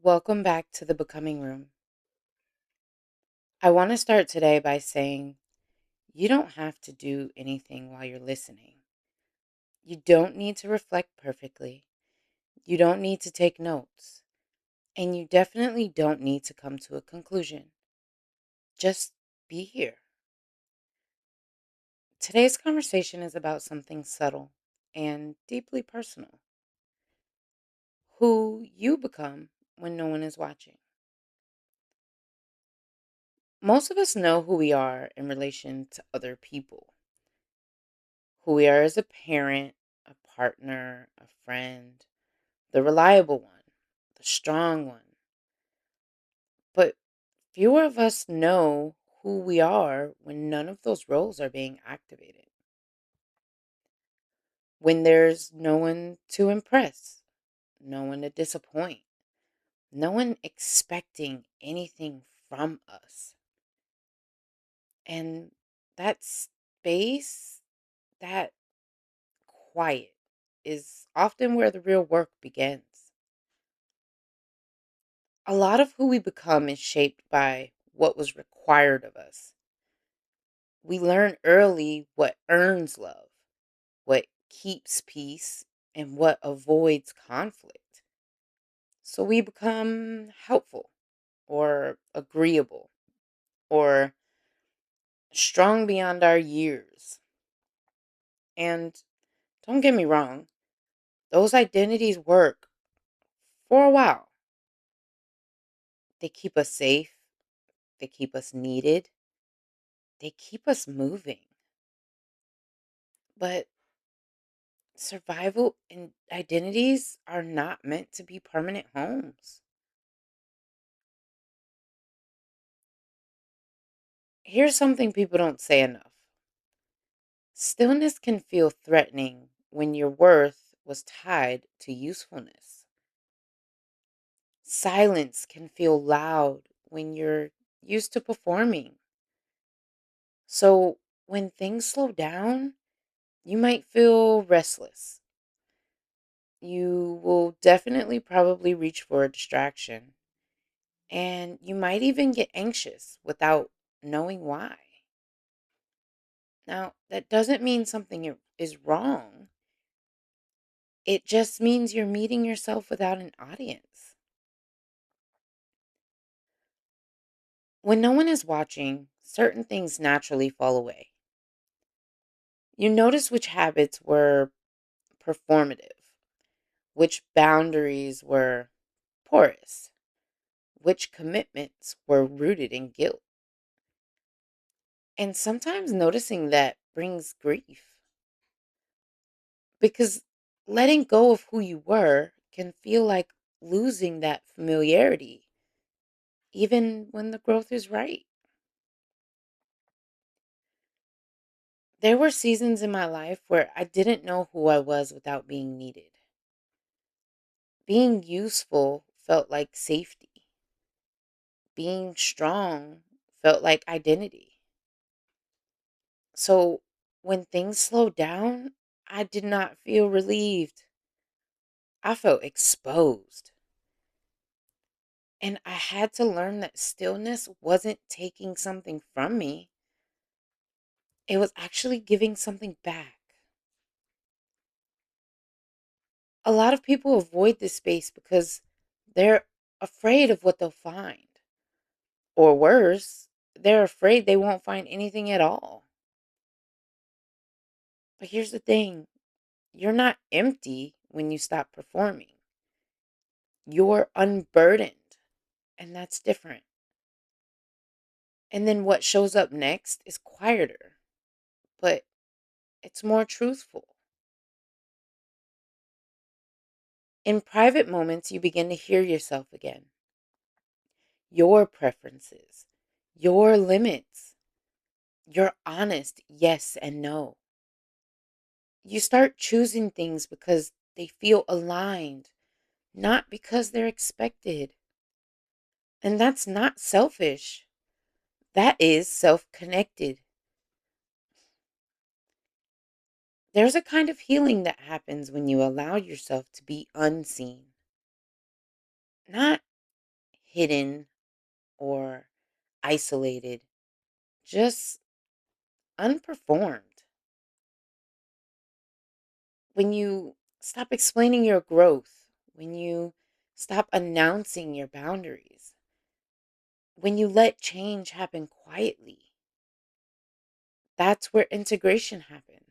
Welcome back to the Becoming Room. I want to start today by saying you don't have to do anything while you're listening. You don't need to reflect perfectly. You don't need to take notes. And you definitely don't need to come to a conclusion. Just be here. Today's conversation is about something subtle and deeply personal: who you become when no one is watching. Most of us know who we are in relation to other people, who we are as a parent, a partner, a friend, the reliable one, the strong one. But fewer of us know who we are when none of those roles are being activated. When there's no one to impress, no one to disappoint, no one expecting anything from us. And that space, that quiet, is often where the real work begins. A lot of who we become is shaped by what was required of us. We learn early what earns love, what keeps peace, and what avoids conflict. So we become helpful or agreeable or strong beyond our years. And don't get me wrong, those identities work for a while. They keep us safe, they keep us needed, they keep us moving. But survival and identities are not meant to be permanent homes. Here's something people don't say enough: stillness can feel threatening when your worth was tied to usefulness. Silence can feel loud when you're used to performing. So when things slow down, you might feel restless. You will definitely probably reach for a distraction. And you might even get anxious without knowing why. Now, that doesn't mean something is wrong. It just means you're meeting yourself without an audience. When no one is watching, certain things naturally fall away. You notice which habits were performative, which boundaries were porous, which commitments were rooted in guilt. And sometimes noticing that brings grief, because letting go of who you were can feel like losing that familiarity, even when the growth is right. There were seasons in my life where I didn't know who I was without being needed. Being useful felt like safety, being strong felt like identity. So when things slowed down, I did not feel relieved. I felt exposed. And I had to learn that stillness wasn't taking something from me, it was actually giving something back. A lot of people avoid this space because they're afraid of what they'll find. Or worse, they're afraid they won't find anything at all. But here's the thing: you're not empty when you stop performing, you're unburdened, and that's different. And then what shows up next is quieter, but it's more truthful. In private moments, you begin to hear yourself again, your preferences, your limits, your honest yes and no. You start choosing things because they feel aligned, not because they're expected. And that's not selfish, that is self connected. There's a kind of healing that happens when you allow yourself to be unseen. Not hidden or isolated, just unperformed. When you stop explaining your growth, when you stop announcing your boundaries, when you let change happen quietly, that's where integration happens.